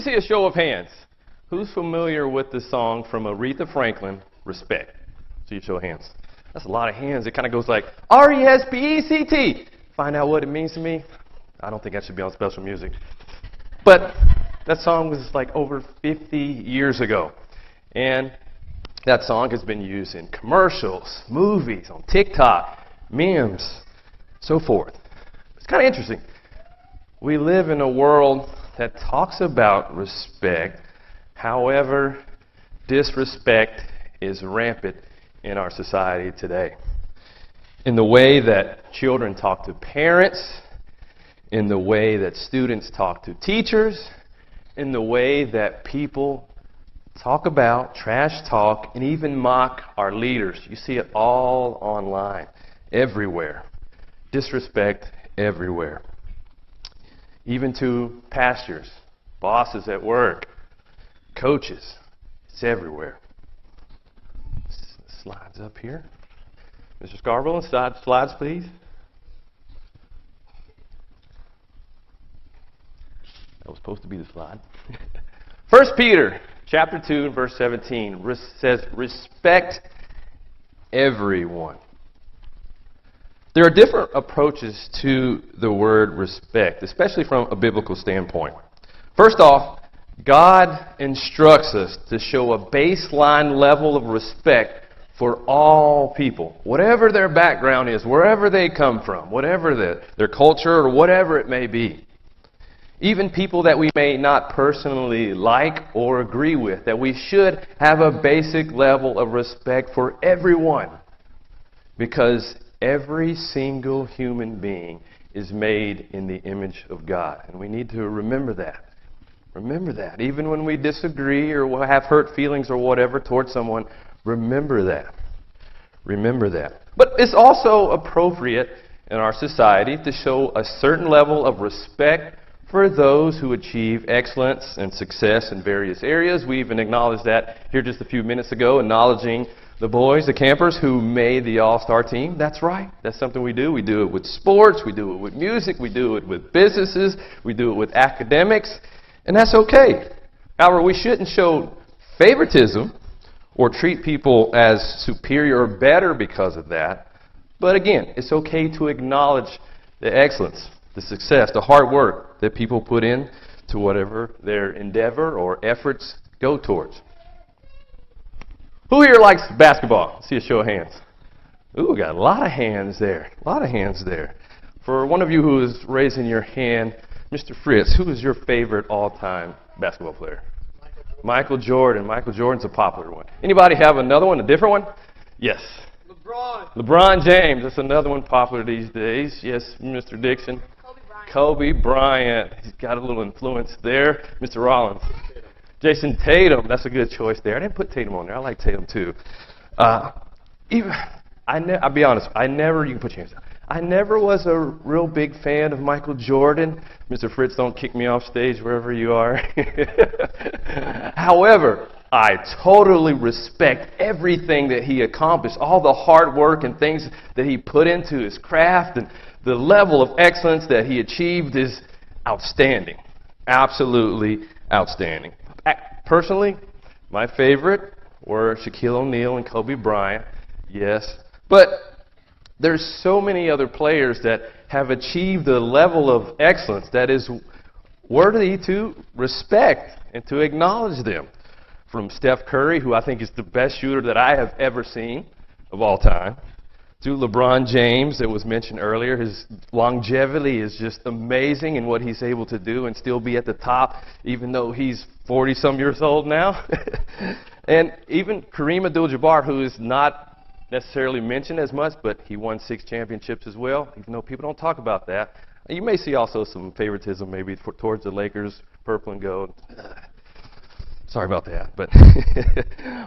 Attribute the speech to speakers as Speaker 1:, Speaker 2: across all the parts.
Speaker 1: see a show of hands. Who's familiar with the song from Aretha Franklin, Respect? See a show of hands. That's a lot of hands. It kind of goes like, R-E-S-P-E-C-T. Find out what it means to me? I don't think that should be on special music. But that song was like over 50 years ago. And that song has been used in commercials, movies, on TikTok, memes, so forth. It's kind of interesting. We live in a world that talks about respect. However, disrespect is rampant in our society today. In the way that children talk to parents, in the way that students talk to teachers, in the way that people talk about, trash talk, and even mock our leaders. You see it all online, everywhere. Disrespect everywhere. Even to pastors, bosses at work, coaches. It's everywhere. Slides up here. Mr. Scarborough, slides, please. That was supposed to be the slide. 1 Peter chapter 2, verse 17 says, respect everyone. There are different approaches to the word respect, especially from a biblical standpoint. First off, God instructs us to show a baseline level of respect for all people, whatever their background is, wherever they come from, whatever their culture or whatever it may be. Even people that we may not personally like or agree with, that we should have a basic level of respect for everyone. Because every single human being is made in the image of God. And we need to remember that. Remember that. Even when we disagree or have hurt feelings or whatever towards someone, remember that. Remember that. But it's also appropriate in our society to show a certain level of respect for those who achieve excellence and success in various areas. We even acknowledged that here just a few minutes ago, acknowledging the boys, the campers who made the all-star team. That's right. That's something we do. We do it with sports. We do it with music. We do it with businesses. We do it with academics. And that's okay. However, we shouldn't show favoritism or treat people as superior or better because of that. But again, it's okay to acknowledge the excellence, the success, the hard work that people put in to whatever their endeavor or efforts go towards. Who here likes basketball? See a show of hands. Ooh, we got a lot of hands there. A lot of hands there. For one of you who is raising your hand, Mr. Fritz, who is your favorite all-time basketball player? Michael Jordan. Michael Jordan's a popular one. Anybody have another one, a different one? Yes. LeBron James. That's another one popular these days. Yes, Mr. Dickson. Kobe Bryant. He's got a little influence there. Mr. Rollins. Jason Tatum. That's a good choice there. I didn't put Tatum on there. I like Tatum too. I'll be honest. You can put your hands down. I never was a real big fan of Michael Jordan. Mr. Fritz, don't kick me off stage wherever you are. However, I totally respect everything that he accomplished, all the hard work and things that he put into his craft, and the level of excellence that he achieved is outstanding. Absolutely outstanding. Personally, my favorite were Shaquille O'Neal and Kobe Bryant. Yes. But there's so many other players that have achieved a level of excellence that is worthy to respect and to acknowledge them. From Steph Curry, who I think is the best shooter that I have ever seen of all time, to LeBron James that was mentioned earlier. His longevity is just amazing in what he's able to do and still be at the top, even though he's 40-some years old now. And even Kareem Abdul-Jabbar, who is not necessarily mentioned as much, but he won 6 championships as well, even though people don't talk about that. You may see also some favoritism maybe towards the Lakers, purple and gold. Sorry about that.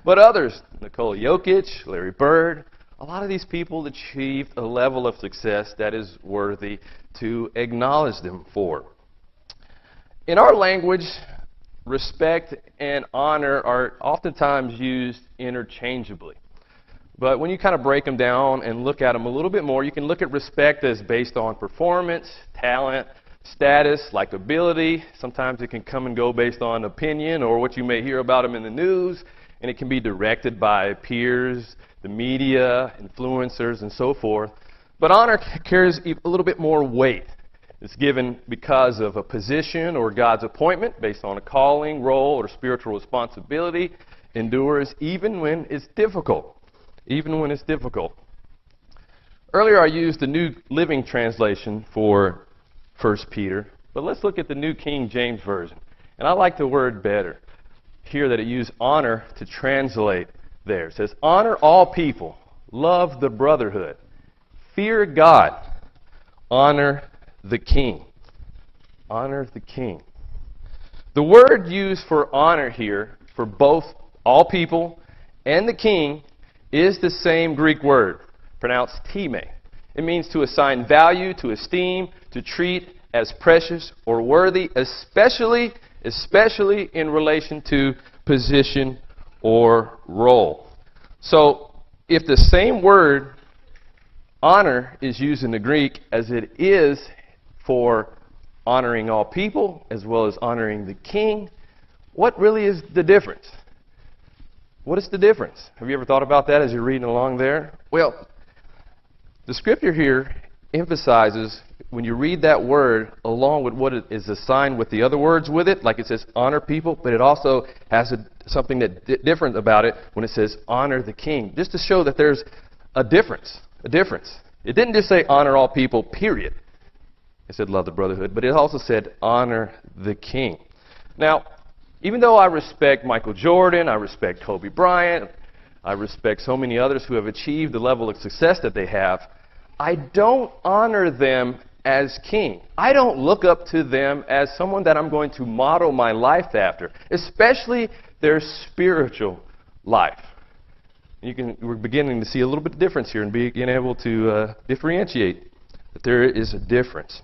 Speaker 1: But others, Nikola Jokic, Larry Bird, a lot of these people achieved a level of success that is worthy to acknowledge them for. In our language, respect and honor are oftentimes used interchangeably. But when you kind of break them down and look at them a little bit more, you can look at respect as based on performance, talent, status, likability. Sometimes it can come and go based on opinion or what you may hear about them in the news, and it can be directed by peers, the media, influencers, and so forth. But honor carries a little bit more weight. It's given because of a position or God's appointment based on a calling, role, or spiritual responsibility. Endures even when it's difficult. Even when it's difficult. Earlier I used the New Living Translation for 1 Peter, but let's look at the New King James Version. And I like the word better here that it used honor to translate there. It says, honor all people, love the brotherhood, fear God, honor the king. Honor the king. The word used for honor here for both all people and the king is the same Greek word, pronounced time. It means to assign value, to esteem, to treat as precious or worthy, especially in relation to position or role. So, if the same word honor is used in the Greek as it is for honoring all people as well as honoring the king, what really is the difference? What is the difference? Have you ever thought about that as you're reading along there? Well, the scripture here emphasizes when you read that word along with what is assigned with the other words with it, like it says honor people, but it also has something that different about it when it says honor the king, just to show that there's a difference. A difference. It didn't just say honor all people, period. It said love the brotherhood, but it also said honor the king. Now, even though I respect Michael Jordan, I respect Kobe Bryant, I respect so many others who have achieved the level of success that they have, I don't honor them as king. I don't look up to them as someone that I'm going to model my life after, especially their spiritual life. We're beginning to see a little bit of difference here and being able to differentiate that there is a difference.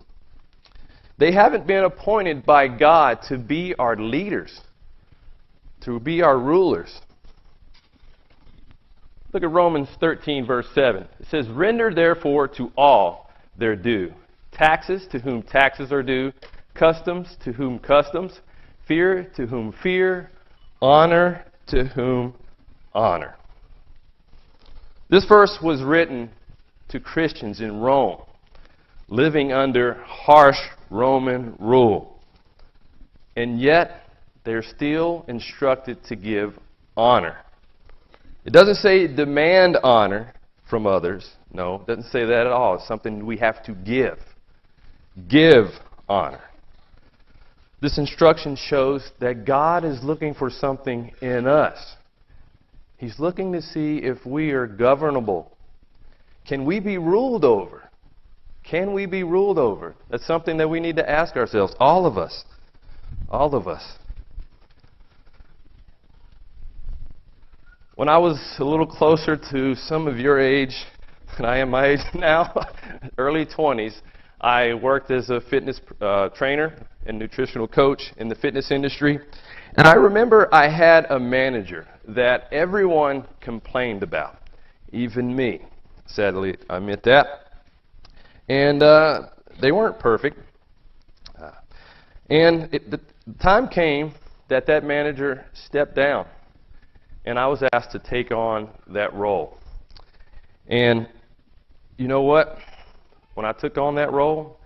Speaker 1: They haven't been appointed by God to be our leaders, to be our rulers. Look at Romans 13, verse 7. It says, render therefore to all their due. Taxes to whom taxes are due, customs to whom customs, fear to whom fear, honor to whom honor. This verse was written to Christians in Rome, living under harsh Roman rule. And yet, they're still instructed to give honor. It doesn't say demand honor from others. No, it doesn't say that at all. It's something we have to give. Give honor. This instruction shows that God is looking for something in us. He's looking to see if we are governable. Can we be ruled over? Can we be ruled over? That's something that we need to ask ourselves. All of us. All of us. When I was a little closer to some of your age than I am my age now, early 20s, I worked as a fitness trainer and nutritional coach in the fitness industry. And I remember I had a manager that everyone complained about, even me. Sadly, I admit that. And they weren't perfect. The time came that manager stepped down, and I was asked to take on that role. And you know what? When I took on that role,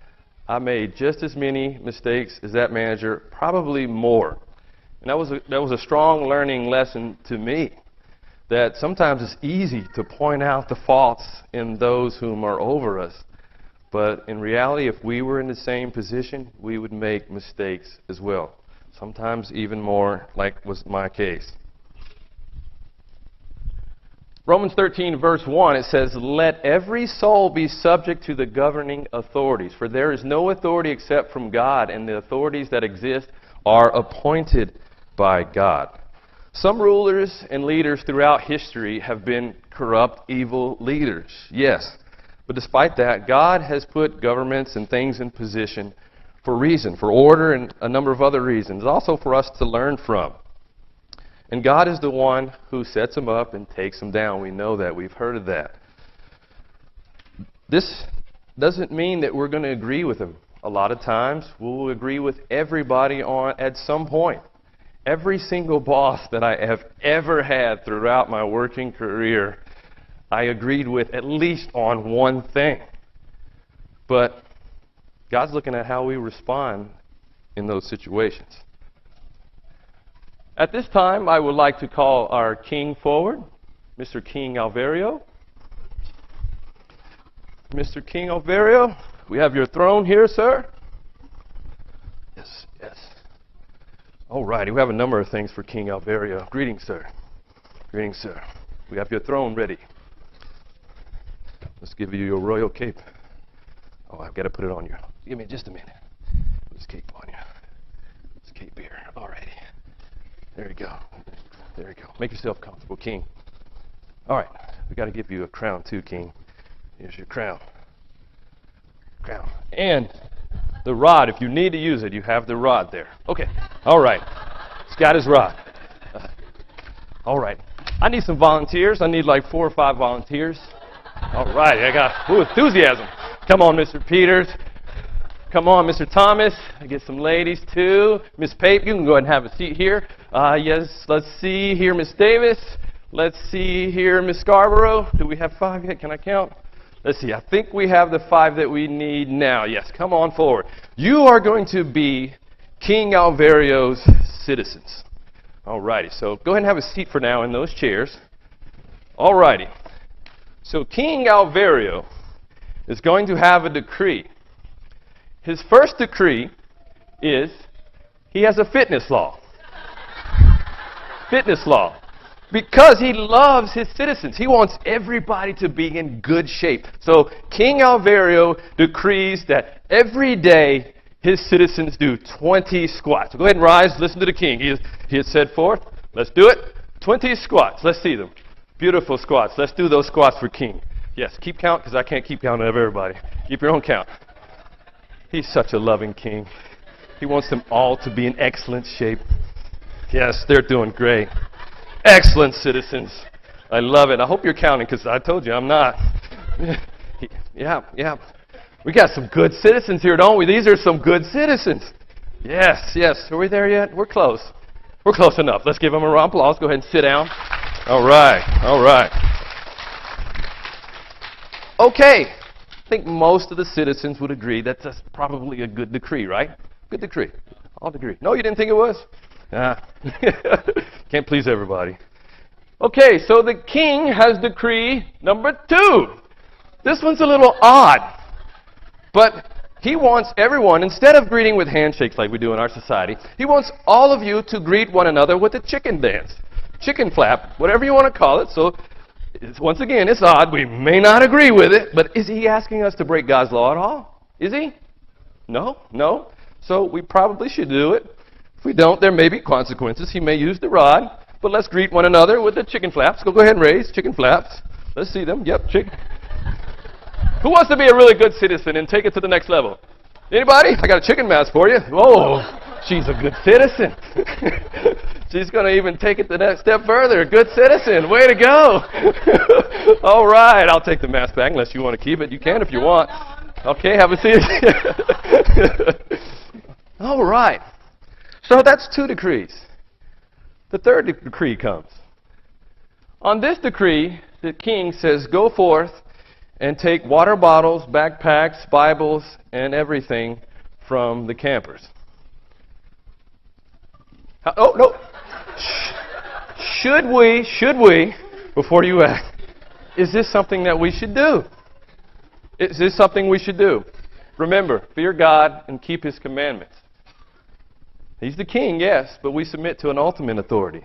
Speaker 1: I made just as many mistakes as that manager, probably more. And that was a strong learning lesson to me, that sometimes it's easy to point out the faults in those whom are over us. But in reality, if we were in the same position, we would make mistakes as well. Sometimes even more, like was my case. Romans 13, verse 1, it says, let every soul be subject to the governing authorities, for there is no authority except from God, and the authorities that exist are appointed by God. Some rulers and leaders throughout history have been corrupt, evil leaders, yes. But despite that, God has put governments and things in position for reason, for order, and a number of other reasons, also for us to learn from. And God is the one who sets them up and takes them down. We know that. We've heard of that. This doesn't mean that we're going to agree with them A lot of times, we'll agree with everybody at some point. Every single boss that I have ever had throughout my working career, I agreed with at least on one thing. But God's looking at how we respond in those situations. At this time, I would like to call our king forward, Mr. King Alvario. Mr. King Alvario, we have your throne here, sir. Yes, yes. All righty, we have a number of things for King Alvario. Greetings, sir. Greetings, sir. We have your throne ready. Let's give you your royal cape. Oh, I've got to put it on you. Give me just a minute. Put this cape on you. This cape here. All righty. There you go. There you go. Make yourself comfortable, King. All right. We got to give you a crown too, King. Here's your crown. Crown. And the rod, if you need to use it, you have the rod there. Okay. All right. He's got his rod. All right. I need some volunteers. I need like 4 or 5 volunteers. All right. I got enthusiasm. Come on, Mr. Peters. Come on, Mr. Thomas. I get some ladies, too. Miss Pape, you can go ahead and have a seat here. Yes, let's see here, Miss Davis. Let's see here, Miss Scarborough. Do we have 5 yet? Can I count? Let's see. I think we have the 5 that we need now. Yes, come on forward. You are going to be King Alvario's citizens. All righty. So go ahead and have a seat for now in those chairs. All righty. So King Alvario is going to have a decree. His first decree is he has a fitness law. Fitness law. Because he loves his citizens. He wants everybody to be in good shape. So King Alvario decrees that every day his citizens do 20 squats. So go ahead and rise. Listen to the king. He has said forth. Let's do it. 20 squats. Let's see them. Beautiful squats. Let's do those squats for king. Yes, keep count because I can't keep count of everybody. Keep your own count. He's such a loving king. He wants them all to be in excellent shape. Yes, they're doing great. Excellent citizens. I love it. I hope you're counting because I told you I'm not. Yeah. We got some good citizens here, don't we? These are some good citizens. Yes. Are we there yet? We're close. We're close enough. Let's give them a round of applause. Go ahead and sit down. All right. Okay. I think most of the citizens would agree that's probably a good decree, right? Good decree. All agree. No, you didn't think it was? Can't please everybody. Okay, so the king has decree number 2. This one's a little odd. But he wants everyone, instead of greeting with handshakes like we do in our society, he wants all of you to greet one another with a chicken dance. Chicken flap, whatever you want to call it. So once again, it's odd. We may not agree with it, but is he asking us to break God's law at all? Is he? No. So we probably should do it. If we don't, there may be consequences. He may use the rod, but let's greet one another with the chicken flaps. Go ahead and raise chicken flaps. Let's see them. Yep, chicken. Who wants to be a really good citizen and take it to the next level? Anybody? I got a chicken mask for you. Oh, she's a good citizen. She's going to even take it the next step further. Good citizen. Way to go. All right. I'll take the mask back unless you want to keep it. You can if you want. Okay, have a seat. All right. So that's 2 decrees. The 3rd decree comes. On this decree, the king says, go forth and take water bottles, backpacks, Bibles, and everything from the campers. Oh, no. Should we, before you ask, is this something that we should do? Is this something we should do? Remember, fear God and keep His commandments. He's the king, yes, but we submit to an ultimate authority.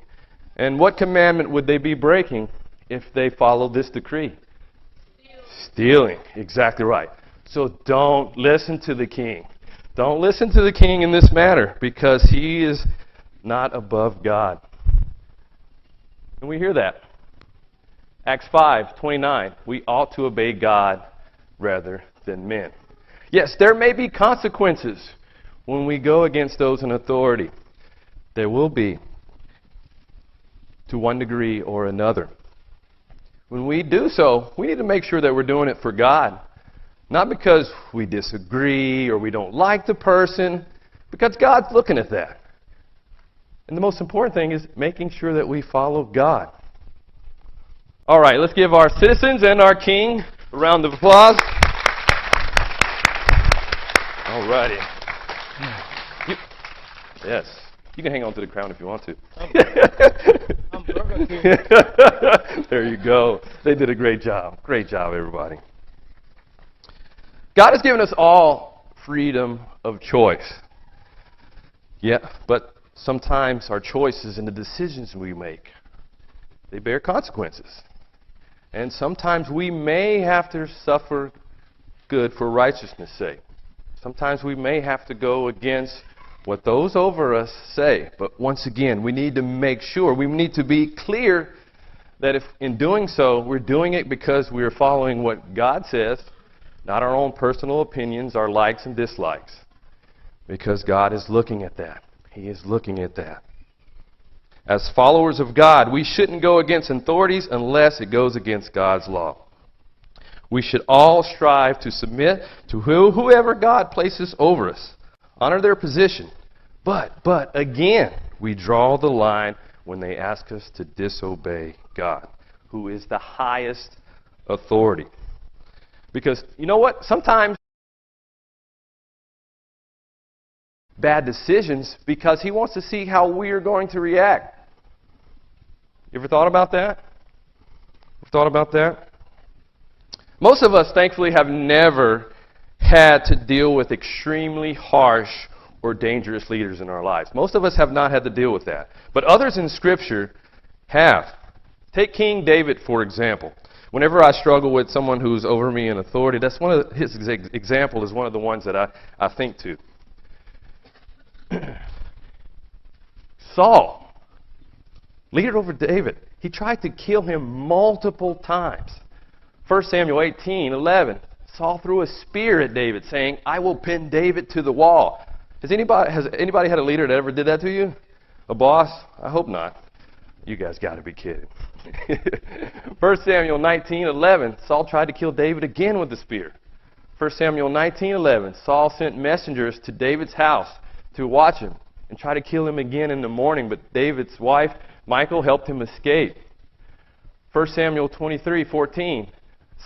Speaker 1: And what commandment would they be breaking if they followed this decree? Stealing. Exactly right. So don't listen to the king. Don't listen to the king in this matter because he is not above God. And we hear that. Acts 5:29. We ought to obey God rather than men. Yes, there may be consequences when we go against those in authority. There will be, to one degree or another. When we do so, we need to make sure that we're doing it for God, Not because we disagree or we don't like the person, because God's looking at that. And the most important thing is making sure that we follow God. All right, let's give our citizens and our king a round of applause. All righty. Yes. You can hang on to the crown if you want to. There you go. They did a great job. Great job, everybody. God has given us all freedom of choice. Yeah, but sometimes our choices and the decisions we make, they bear consequences. And sometimes we may have to suffer good for righteousness' sake. Sometimes we may have to go against what those over us say. But once again, we need to make sure, we need to be clear that if in doing so, we're doing it because we're following what God says, not our own personal opinions, our likes and dislikes. Because God is looking at that. He is looking at that. As followers of God, we shouldn't go against authorities unless it goes against God's law. We should all strive to submit to whoever God places over us. Honor their position. But again, we draw the line when they ask us to disobey God, who is the highest authority. Because, you know what? Sometimes bad decisions because He wants to see how we are going to react. You ever thought about that? Thought about that? Most of us, thankfully, have never had to deal with extremely harsh or dangerous leaders in our lives. Most of us have not had to deal with that. But others in Scripture have. Take King David, for example. Whenever I struggle with someone who's over me in authority, that's one of his example is one of the ones that I think to. Saul, leader over David, he tried to kill him multiple times. 1 Samuel 18:11, Saul threw a spear at David, saying, "I will pin David to the wall." Has anybody had a leader that ever did that to you? A boss? I hope not. You guys got to be kidding. 1 Samuel 19:11, Saul tried to kill David again with a spear. 1 Samuel 19:11, Saul sent messengers to David's house to watch him and try to kill him again in the morning, but David's wife, Michal, helped him escape. 1 Samuel 23:14,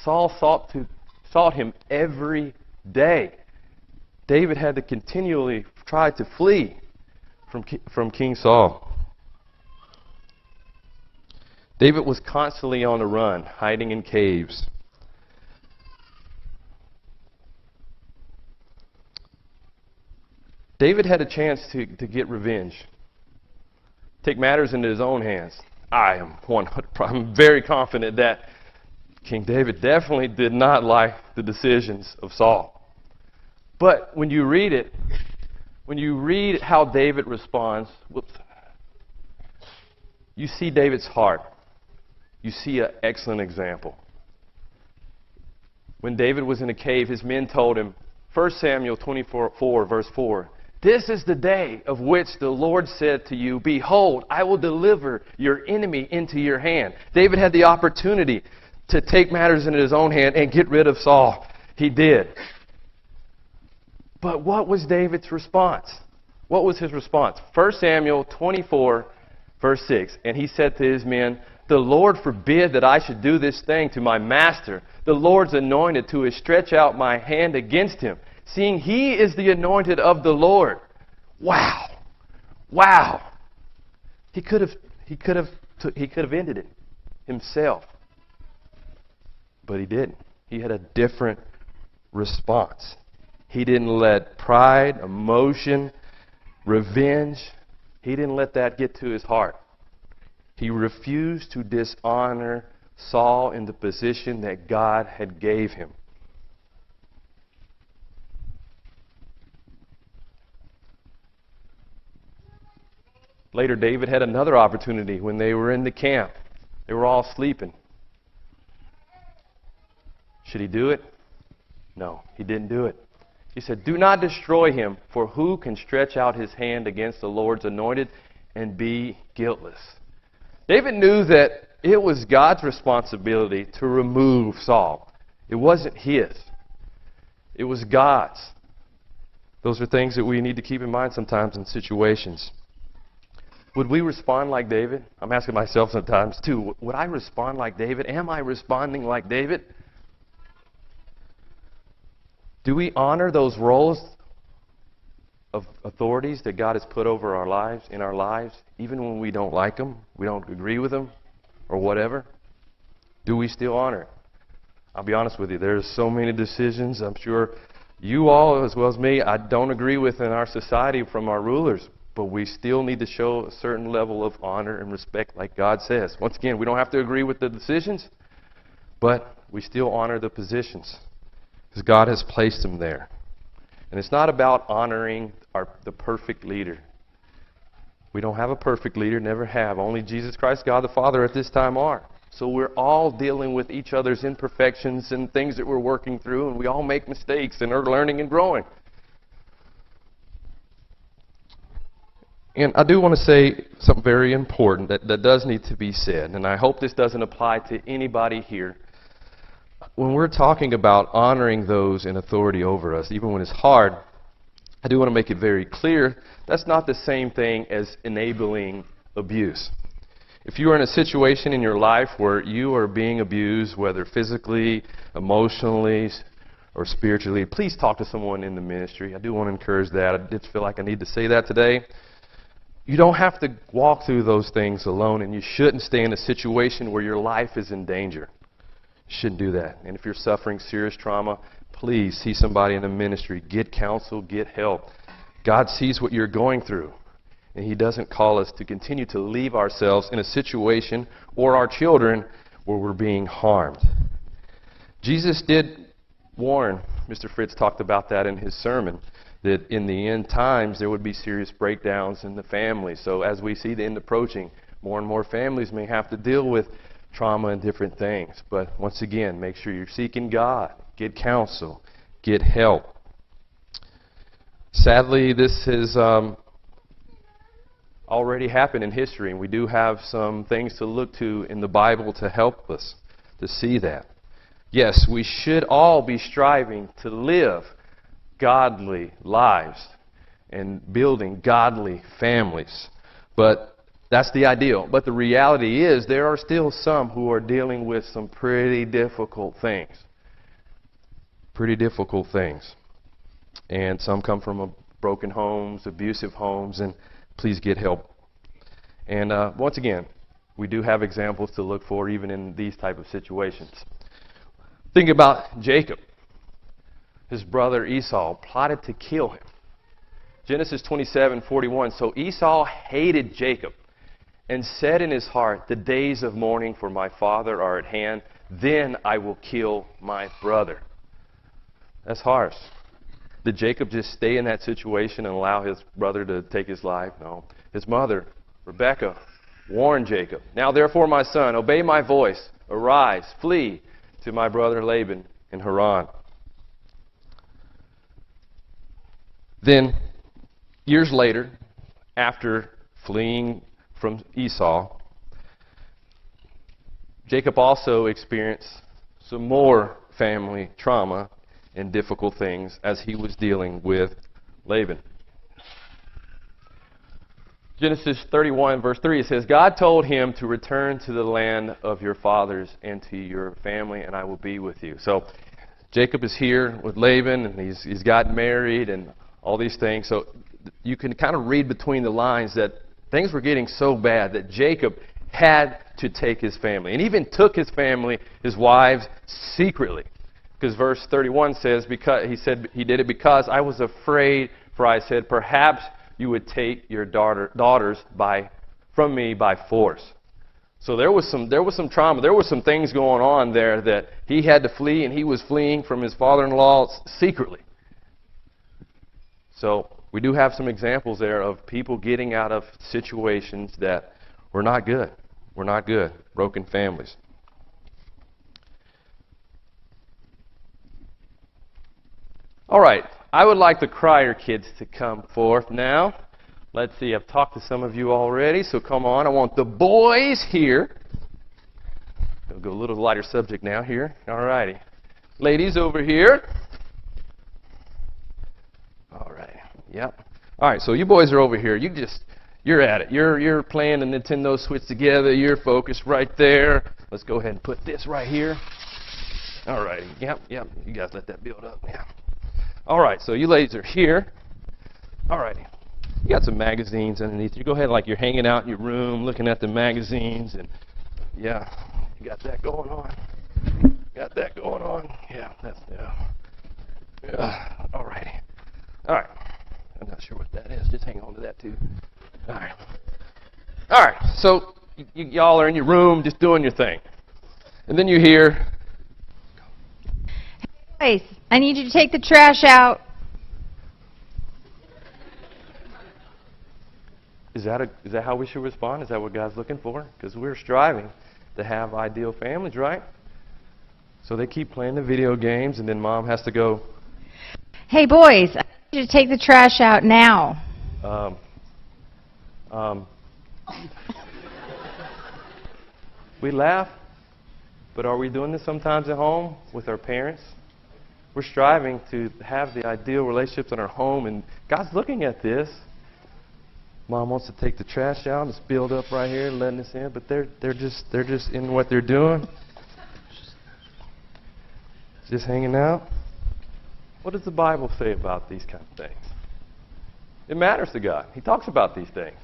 Speaker 1: Saul sought him every day. David had to continually try to flee from King Saul. David was constantly on the run, hiding in caves. David had a chance to get revenge, take matters into his own hands. I'm very confident that King David definitely did not like the decisions of Saul. But when you read it, when you read how David responds, you see David's heart. You see an excellent example. When David was in a cave, his men told him, 1 Samuel 24, verse 4, "This is the day of which the Lord said to you, Behold, I will deliver your enemy into your hand." David had the opportunity to take matters into his own hand and get rid of Saul. He did. But what was David's response? What was his response? 1 Samuel 24, verse 6. And he said to his men, "The Lord forbid that I should do this thing to my master, the Lord's anointed, to stretch out my hand against him, seeing he is the anointed of the Lord." Wow. Wow. He could have ended it himself. But he didn't. He had a different response. He didn't let pride, emotion, revenge, he didn't let that get to his heart. He refused to dishonor Saul in the position that God had gave him. Later, David had another opportunity when they were in the camp. They were all sleeping. Should he do it? No, he didn't do it. He said, "Do not destroy him, for who can stretch out his hand against the Lord's anointed and be guiltless?" David knew that it was God's responsibility to remove Saul. It wasn't his. It was God's. Those are things that we need to keep in mind sometimes in situations. Would we respond like David? I'm asking myself sometimes too. Would I respond like David? Am I responding like David? Do we honor those roles of authorities that God has put over our lives, in our lives, even when we don't like them, we don't agree with them, or whatever? Do we still honor it? I'll be honest with you, there's so many decisions, I'm sure you all, as well as me, I don't agree with in our society from our rulers, but we still need to show a certain level of honor and respect like God says. Once again, we don't have to agree with the decisions, but we still honor the positions because God has placed them there. And it's not about honoring the perfect leader. We don't have a perfect leader, never have. Only Jesus Christ, God the Father at this time are. So we're all dealing with each other's imperfections and things that we're working through, and we all make mistakes and are learning and growing. And I do want to say something very important that does need to be said, and I hope this doesn't apply to anybody here. When we're talking about honoring those in authority over us, even when it's hard, I do want to make it very clear that's not the same thing as enabling abuse. If you are in a situation in your life where you are being abused, whether physically, emotionally, or spiritually, please talk to someone in the ministry. I do want to encourage that. I did feel like I need to say that today. You don't have to walk through those things alone, and you shouldn't stay in a situation where your life is in danger. You shouldn't do that. And if you're suffering serious trauma, please see somebody in the ministry. Get counsel, get help. God sees what you're going through. And He doesn't call us to continue to leave ourselves in a situation or our children where we're being harmed. Jesus did warn, Mr. Fritz talked about that in his sermon, that in the end times there would be serious breakdowns in the family. So as we see the end approaching, more and more families may have to deal with trauma and different things. But once again, make sure you're seeking God. Get counsel. Get help. Sadly, this has already happened in history, and we do have some things to look to in the Bible to help us to see that. Yes, we should all be striving to live godly lives and building godly families. But that's the ideal. But the reality is there are still some who are dealing with some pretty difficult things. Pretty difficult things. And some come from broken homes, abusive homes, and please get help. And once again, we do have examples to look for even in these type of situations. Think about Jacob. His brother Esau plotted to kill him. Genesis 27:41. So Esau hated Jacob and said in his heart, "The days of mourning for my father are at hand. Then I will kill my brother." That's harsh. Did Jacob just stay in that situation and allow his brother to take his life? No. His mother, Rebekah, warned Jacob, "Now therefore, my son, obey my voice. Arise, flee to my brother Laban in Haran." Then, years later, after fleeing from Esau, Jacob also experienced some more family trauma and difficult things as he was dealing with Laban. Genesis 31, verse 3, it says, God told him to return to the land of your fathers and to your family, and I will be with you. So Jacob is here with Laban, and he's gotten married and all these things. So you can kind of read between the lines that things were getting so bad that Jacob had to take his family, and even took his family, his wives, secretly. Because verse 31 says, he did it because I was afraid, for I said, perhaps you would take your daughters from me by force. So there was some trauma. There were some things going on there that he had to flee, and he was fleeing from his father-in-law secretly. So we do have some examples there of people getting out of situations that were not good. Were not good. Broken families. All right. I would like the crier kids to come forth now. Let's see. I've talked to some of you already, so come on. I want the boys here. We'll go a little lighter subject now here. All righty. Ladies over here. Yep. All right, so you boys are over here. You're at it. You're playing the Nintendo Switch together. You're focused right there. Let's go ahead and put this right here. All righty. Yep. You guys let that build up. Yeah. All right, so you ladies are here. All righty. You got some magazines underneath. You go ahead like you're hanging out in your room looking at the magazines, and yeah, you got that going on. Yeah, yeah. All righty. All right. I'm not sure what that is. Just hang on to that too. All right. So y'all are in your room just doing your thing, and then you hear,
Speaker 2: Hey, I need you to take the trash out.
Speaker 1: Is that how we should respond? Is that what God's looking for? Because we're striving to have ideal families, right? So they keep playing the video games, and then mom has to go,
Speaker 2: Hey, boys, I need you to take the trash out now.
Speaker 1: We laugh, but are we doing this sometimes at home with our parents? We're striving to have the ideal relationships in our home, and God's looking at this. Mom wants to take the trash out and it's built up right here, letting us in, but they're just in what they're doing, just hanging out. What does the Bible say about these kind of things? It matters to God. He talks about these things.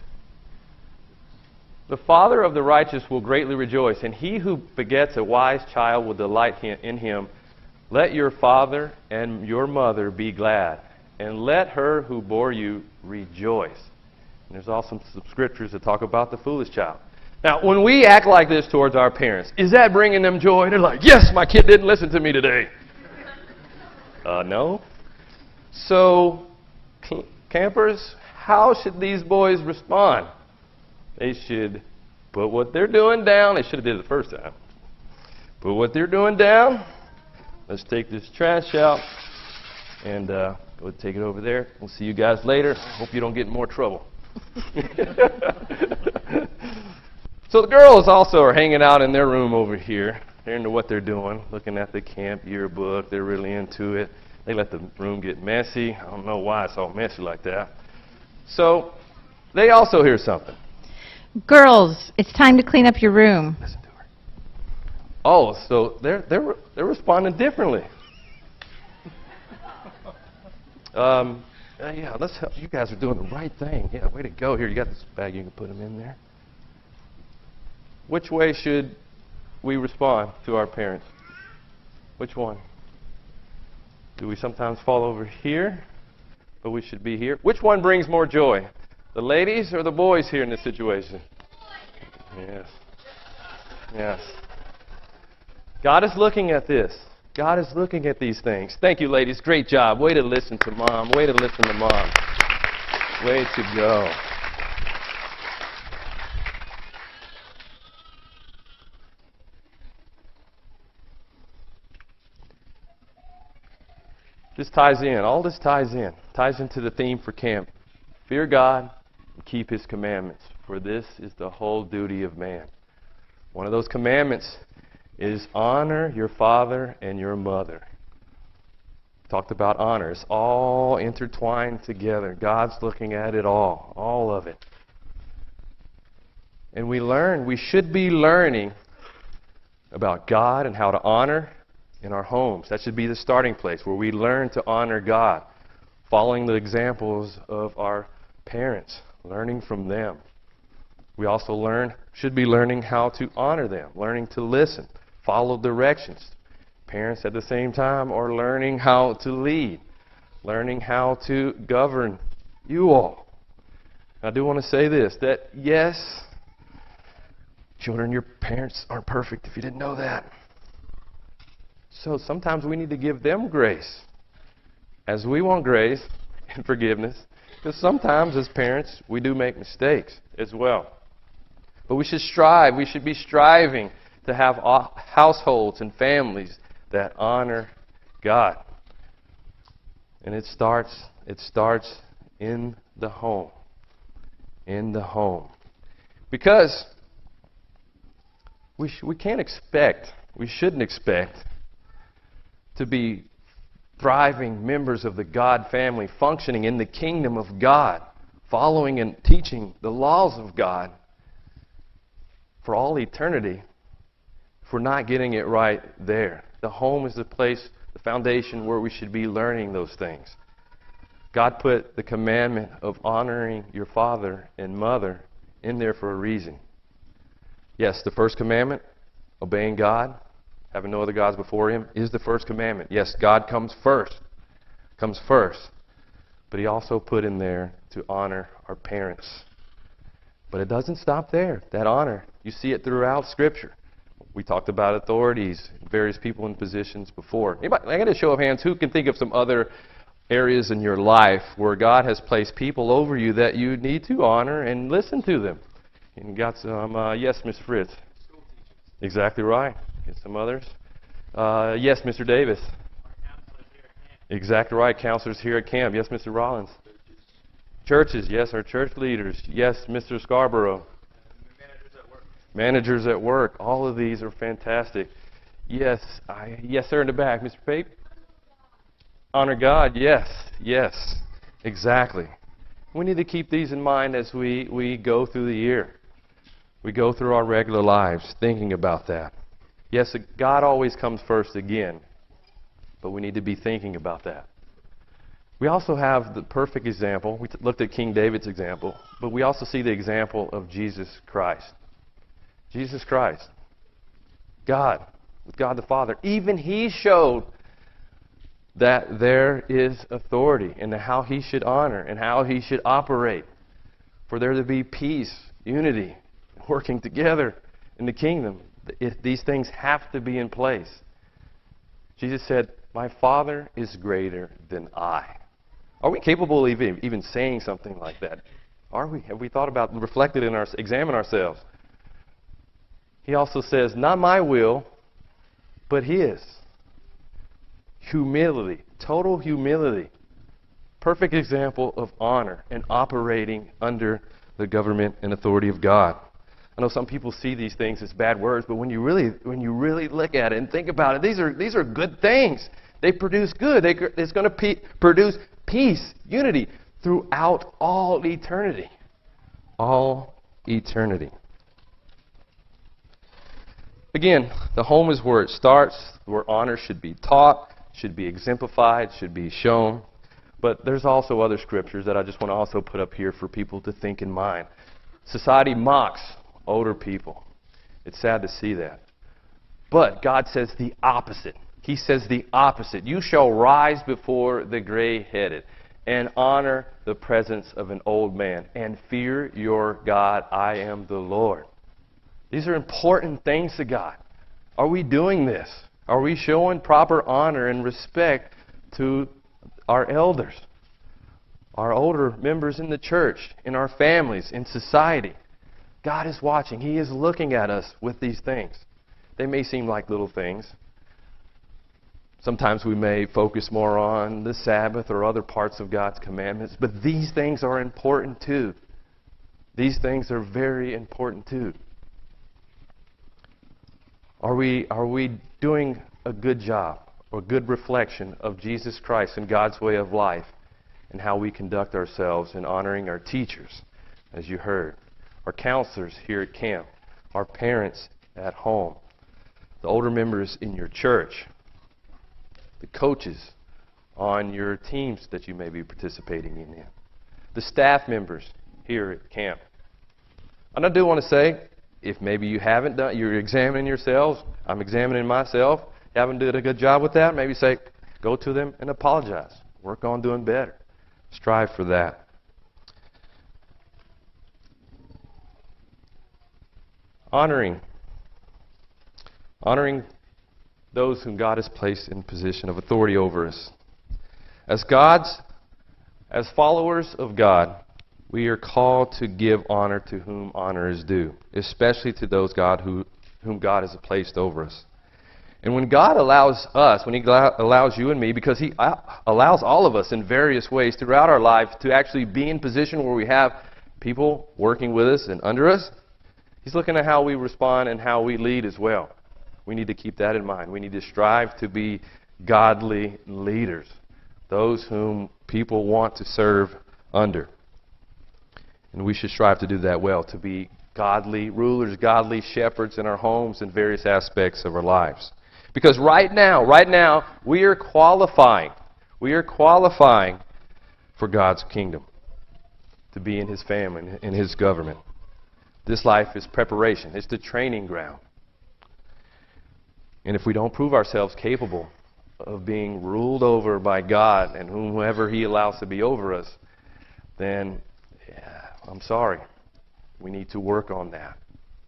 Speaker 1: The father of the righteous will greatly rejoice, and he who begets a wise child will delight in him. Let your father and your mother be glad, and let her who bore you rejoice. And there's also some scriptures that talk about the foolish child. Now, when we act like this towards our parents, is that bringing them joy? They're like, yes, my kid didn't listen to me today. No. So, campers, how should these boys respond? They should put what they're doing down. They should have did it the first time. Put what they're doing down. Let's take this trash out and go take it over there. We'll see you guys later. Hope you don't get in more trouble. So the girls also are hanging out in their room over here. They're into what they're doing, looking at the camp yearbook. They're really into it. They let the room get messy. I don't know why it's all messy like that. So they also hear something.
Speaker 2: Girls, it's time to clean up your room.
Speaker 1: Listen to her. Oh, so they're responding differently. Yeah, let's help. You guys are doing the right thing. Yeah, way to go. Here, you got this bag. You can put them in there. Which way should we respond to our parents? Which one? Do we sometimes fall over here, but we should be here? Which one brings more joy? The ladies or the boys here in this situation? Yes. God is looking at this. God is looking at these things. Thank you, ladies. Great job. Way to listen to Mom. Way to listen to Mom. Way to go. This ties in. All this ties in. Ties into the theme for camp. Fear God and keep His commandments, for this is the whole duty of man. One of those commandments is honor your father and your mother. Talked about honor. It's all intertwined together. God's looking at it all of it. And we should be learning about God and how to honor in our homes. That should be the starting place where we learn to honor God, following the examples of our parents, learning from them. We also should be learning how to honor them, learning to listen, follow directions. Parents at the same time are learning how to lead, learning how to govern you all. I do want to say this, that yes, children, your parents aren't perfect if you didn't know that. So sometimes we need to give them grace, as we want grace and forgiveness, because sometimes as parents we do make mistakes as well. But we should be striving to have households and families that honor God. And it starts in the home. In the home. Because we shouldn't expect to be thriving members of the God family, functioning in the kingdom of God, following and teaching the laws of God for all eternity, if we're not getting it right there. The home is the place, the foundation where we should be learning those things. God put the commandment of honoring your father and mother in there for a reason. Yes, the first commandment, obeying God, having no other gods before Him, is the first commandment. Yes, God comes first. But He also put in there to honor our parents. But it doesn't stop there. That honor, you see it throughout Scripture. We talked about authorities, various people in positions before. Anybody, I got a show of hands, who can think of some other areas in your life where God has placed people over you that you need to honor and listen to them? And got some, yes, Mr. Fritz. Exactly right. Get some others. Yes, Mr. Davis. Exactly right. Counselors here at camp. Yes, Mr. Rollins. Churches. Yes, our church leaders. Yes, Mr. Scarborough. Managers at work. All of these are fantastic. Yes, yes, sir, in the back. Mr. Pape? Honor God. Yes, yes, exactly. We need to keep these in mind as we go through the year. We go through our regular lives thinking about that. Yes, God always comes first again, but we need to be thinking about that. We also have the perfect example. We looked at King David's example, but we also see the example of Jesus Christ. Jesus Christ, God, with God the Father, even He showed that there is authority and how He should honor and how He should operate for there to be peace, unity, working together in the kingdom. These things have to be in place. Jesus said, "My Father is greater than I." Are we capable of even saying something like that? Are we? Have we thought about, reflected in examine ourselves? He also says, "Not my will, but His." Humility, total humility. Perfect example of honor and operating under the government and authority of God. I know some people see these things as bad words, but when you really look at it and think about it, these are good things. They produce good. It's going to produce peace, unity throughout all eternity. All eternity. Again, the home is where it starts, where honor should be taught, should be exemplified, should be shown. But there's also other scriptures that I just want to also put up here for people to think in mind. Society mocks older people. It's sad to see that. But God says the opposite. He says the opposite. You shall rise before the gray-headed and honor the presence of an old man and fear your God. I am the Lord. These are important things to God. Are we doing this? Are we showing proper honor and respect to our elders, our older members in the church, in our families, in society? God is watching. He is looking at us with these things. They may seem like little things. Sometimes we may focus more on the Sabbath or other parts of God's commandments, but these things are important too. These things are very important too. Are we doing a good job or good reflection of Jesus Christ and God's way of life and how we conduct ourselves in honoring our teachers, as you heard, our counselors here at camp, our parents at home, the older members in your church, the coaches on your teams that you may be participating in, the staff members here at camp? And I do want to say, if maybe you haven't done, you're examining yourselves, I'm examining myself, you haven't done a good job with that, maybe say, go to them and apologize. Work on doing better. Strive for that. Honoring those whom God has placed in position of authority over us. As followers of God, we are called to give honor to whom honor is due, especially to those whom God has placed over us. And when God allows us, when He allows you and me, because He allows all of us in various ways throughout our lives to actually be in position where we have people working with us and under us, He's looking at how we respond and how we lead as well. We need to keep that in mind. We need to strive to be godly leaders, those whom people want to serve under. And we should strive to do that well, to be godly rulers, godly shepherds in our homes and various aspects of our lives. Because right now, we are qualifying. We are qualifying for God's kingdom, to be in His family, in His government. This life is preparation. It's the training ground. And if we don't prove ourselves capable of being ruled over by God and whomever He allows to be over us, then I'm sorry. We need to work on that.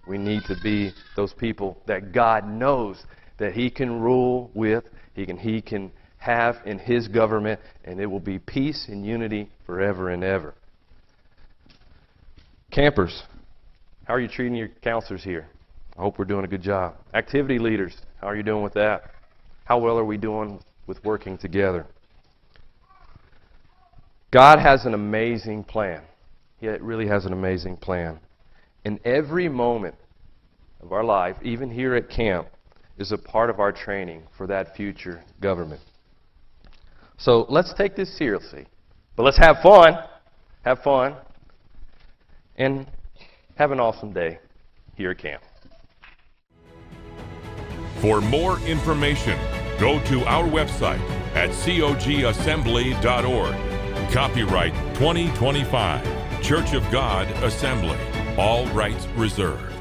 Speaker 1: We need to be those people that God knows that He can rule with, He can have in His government, and it will be peace and unity forever and ever. Campers, how are you treating your counselors here? I hope we're doing a good job. Activity leaders, how are you doing with that? How well are we doing with working together? God has an amazing plan. He really has an amazing plan. And every moment of our life, even here at camp, is a part of our training for that future government. So let's take this seriously. But let's have fun. Have fun. And have an awesome day here at camp.
Speaker 3: For more information, go to our website at cogassembly.org. Copyright 2025, Church of God Assembly. All rights reserved.